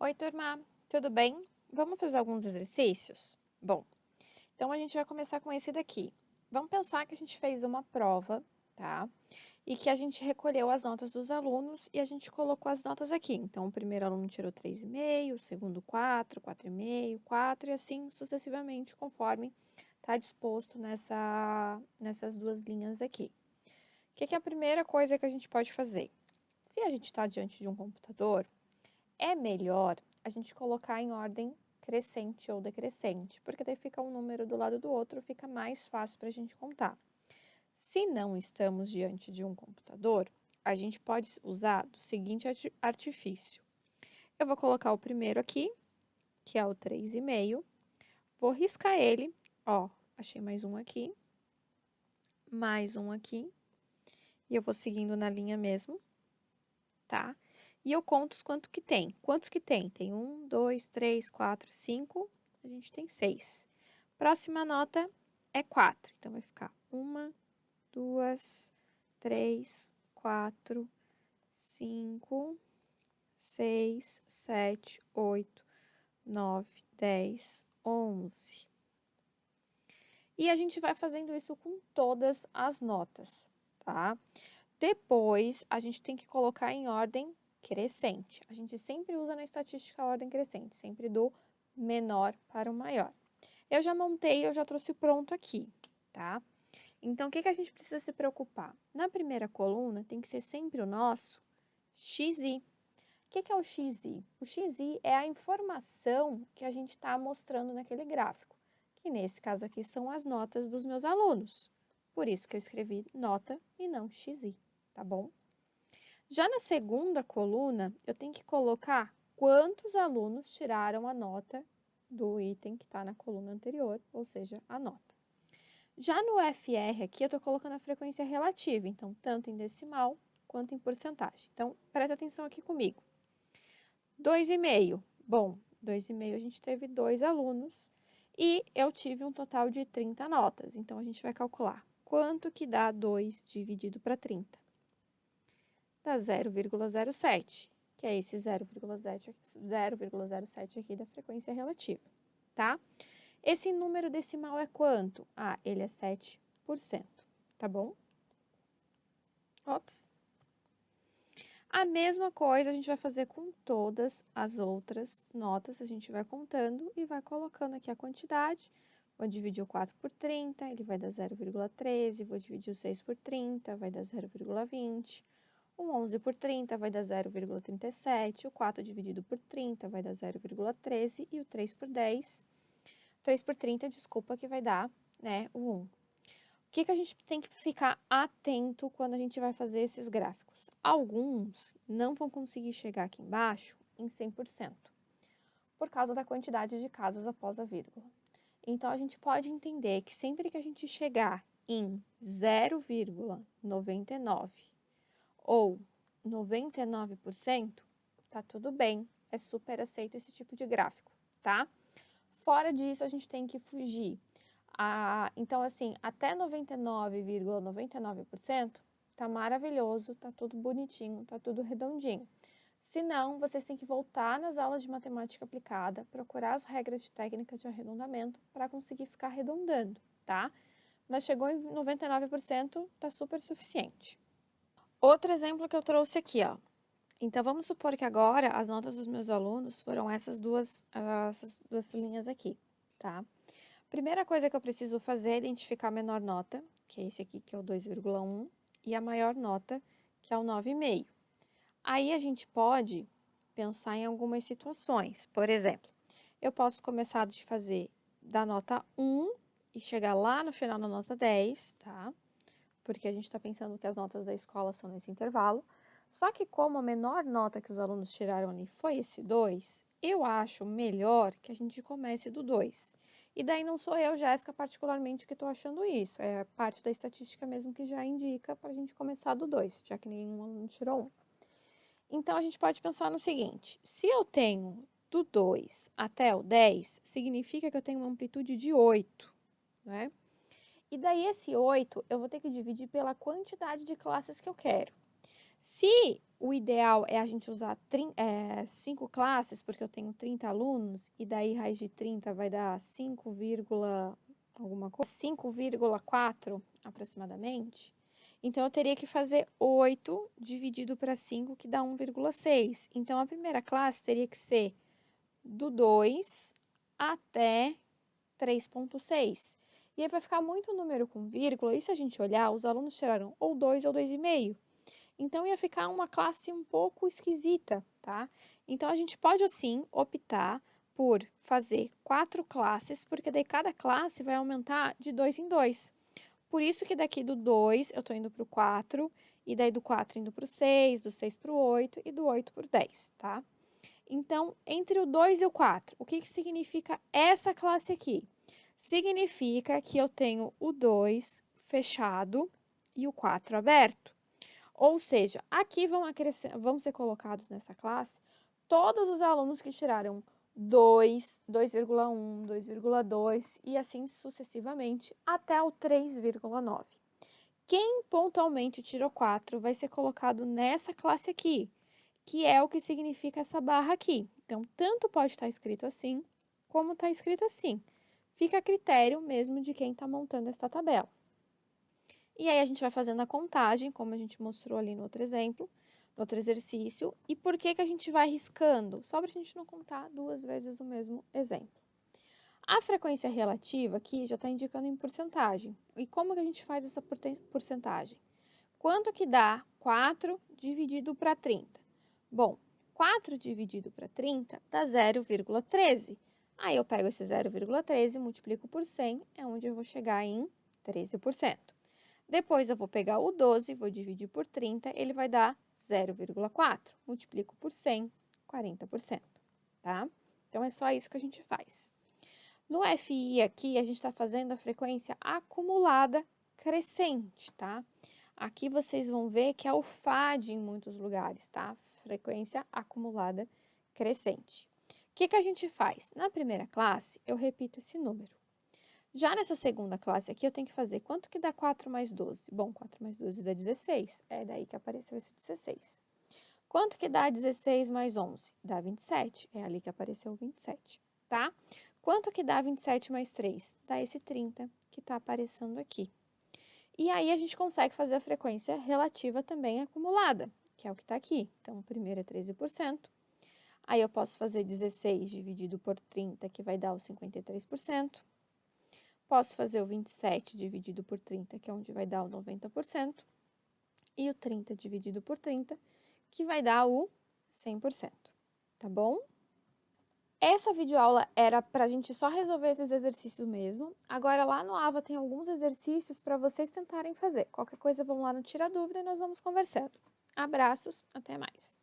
Oi, turma, tudo bem? Vamos fazer alguns exercícios? Bom, então a gente vai começar com esse daqui. Vamos pensar que a gente fez uma prova, tá? E que a gente recolheu as notas dos alunos e a gente colocou as notas aqui. Então, o primeiro aluno tirou 3,5, o segundo 4, 4,5, 4 e assim sucessivamente, conforme está disposto nessas duas linhas aqui. O que é a primeira coisa que a gente pode fazer? Se a gente está diante de um computador, é melhor a gente colocar em ordem crescente ou decrescente, porque daí fica um número do lado do outro, fica mais fácil para a gente contar. Se não estamos diante de um computador, a gente pode usar do seguinte artifício. Eu vou colocar o primeiro aqui, que é o 3,5, vou riscar ele, ó, achei mais um aqui, e eu vou seguindo na linha mesmo, tá? E eu conto os quanto que tem. Quantos que tem? Tem 1, 2, 3, 4, 5, a gente tem 6. Próxima nota é 4, então vai ficar 1, 2, 3, 4, 5, 6, 7, 8, 9, 10, 11. E a gente vai fazendo isso com todas as notas, tá? Depois, a gente tem que colocar em ordem crescente. A gente sempre usa na estatística a ordem crescente, sempre do menor para o maior. Eu já montei, eu já trouxe pronto aqui, tá? Então, o que a gente precisa se preocupar? Na primeira coluna, tem que ser sempre o nosso XI. O que é o XI? O XI é a informação que a gente está mostrando naquele gráfico, que nesse caso aqui são as notas dos meus alunos. Por isso que eu escrevi nota e não XI, tá bom? Já na segunda coluna, eu tenho que colocar quantos alunos tiraram a nota do item que está na coluna anterior, ou seja, a nota. Já no FR aqui, eu estou colocando a frequência relativa, então, tanto em decimal quanto em porcentagem. Então, presta atenção aqui comigo. 2,5. Bom, 2,5 a gente teve 2 alunos e eu tive um total de 30 notas. Então, a gente vai calcular quanto que dá 2 dividido para 30. Dá 0,07, que é esse 0,07 aqui da frequência relativa, tá? Esse número decimal é quanto? Ah, ele é 7%, tá bom? Ops. A mesma coisa a gente vai fazer com todas as outras notas, a gente vai contando e vai colocando aqui a quantidade. Vou dividir o 4 por 30, ele vai dar 0,13, vou dividir o 6 por 30, vai dar 0,20. O 11 por 30 vai dar 0,37, o 4 dividido por 30 vai dar 0,13 e o 3 por 30, desculpa, que vai dar, né, o 1. O que a gente tem que ficar atento quando a gente vai fazer esses gráficos? Alguns não vão conseguir chegar aqui embaixo em 100%, por causa da quantidade de casas após a vírgula. Então, a gente pode entender que sempre que a gente chegar em 0,99 ou 99%, tá tudo bem, é super aceito esse tipo de gráfico, tá? Fora disso, a gente tem que fugir. Então, assim, até 99,99% tá maravilhoso, tá tudo bonitinho, tá tudo redondinho. Se não, vocês têm que voltar nas aulas de matemática aplicada, procurar as regras de técnica de arredondamento para conseguir ficar arredondando, tá? Mas chegou em 99%, tá super suficiente. Outro exemplo que eu trouxe aqui, ó. Então, vamos supor que agora as notas dos meus alunos foram essas duas linhas aqui, tá? Primeira coisa que eu preciso fazer é identificar a menor nota, que é esse aqui, que é o 2,1, e a maior nota, que é o 9,5. Aí, a gente pode pensar em algumas situações. Por exemplo, eu posso começar de fazer da nota 1 e chegar lá no final na nota 10, tá? Porque a gente está pensando que as notas da escola são nesse intervalo. Só que como a menor nota que os alunos tiraram ali foi esse 2, eu acho melhor que a gente comece do 2. E daí não sou eu, Jéssica, particularmente, que estou achando isso. É parte da estatística mesmo que já indica para a gente começar do 2, já que nenhum aluno tirou 1. Então, a gente pode pensar no seguinte, se eu tenho do 2 até o 10, significa que eu tenho uma amplitude de 8, né? E daí, esse 8, eu vou ter que dividir pela quantidade de classes que eu quero. Se o ideal é a gente usar 5 classes, porque eu tenho 30 alunos, e daí raiz de 30 vai dar 5, alguma coisa, 5,4 aproximadamente, então eu teria que fazer 8 dividido para 5, que dá 1,6. Então, a primeira classe teria que ser do 2 até 3,6. E aí vai ficar muito número com vírgula, e se a gente olhar, os alunos tiraram ou 2 ou 2,5. Então, ia ficar uma classe um pouco esquisita, tá? Então, a gente pode, assim, optar por fazer 4 classes, porque daí cada classe vai aumentar de 2 em 2. Por isso que daqui do 2 eu estou indo para o 4, e daí do 4 indo para o 6, do 6 para o 8 e do 8 para o 10, tá? Então, entre o 2 e o 4, o que significa essa classe aqui? Significa que eu tenho o 2 fechado e o 4 aberto. Ou seja, aqui vão ser colocados nessa classe todos os alunos que tiraram 2, 2,1, 2,2 e assim sucessivamente até o 3,9. Quem pontualmente tirou 4 vai ser colocado nessa classe aqui, que é o que significa essa barra aqui. Então, tanto pode estar escrito assim, como está escrito assim. Fica a critério mesmo de quem está montando esta tabela. E aí, a gente vai fazendo a contagem, como a gente mostrou ali no outro exemplo, no outro exercício. E por que a gente vai riscando? Só para a gente não contar 2 vezes o mesmo exemplo. A frequência relativa aqui já está indicando em porcentagem. E como que a gente faz essa porcentagem? Quanto que dá 4 dividido para 30? Bom, 4 dividido para 30 dá 0,13. Aí eu pego esse 0,13 e multiplico por 100, é onde eu vou chegar em 13%. Depois eu vou pegar o 12, vou dividir por 30, ele vai dar 0,4. Multiplico por 100, 40%, tá? Então, é só isso que a gente faz. No FI aqui, a gente está fazendo a frequência acumulada crescente, tá? Aqui vocês vão ver que é o FAD em muitos lugares, tá? Frequência acumulada crescente. O que a gente faz? Na primeira classe, eu repito esse número. Já nessa segunda classe aqui, eu tenho que fazer quanto que dá 4 mais 12? Bom, 4 mais 12 dá 16, é daí que apareceu esse 16. Quanto que dá 16 mais 11? Dá 27, é ali que apareceu o 27, tá? Quanto que dá 27 mais 3? Dá esse 30 que está aparecendo aqui. E aí, a gente consegue fazer a frequência relativa também acumulada, que é o que está aqui. Então, o primeiro é 13%. Aí, eu posso fazer 16 dividido por 30, que vai dar o 53%. Posso fazer o 27 dividido por 30, que é onde vai dar o 90%. E o 30 dividido por 30, que vai dar o 100%. Tá bom? Essa videoaula era para a gente só resolver esses exercícios mesmo. Agora, lá no AVA tem alguns exercícios para vocês tentarem fazer. Qualquer coisa, vão lá no Tira Dúvida e nós vamos conversando. Abraços, até mais!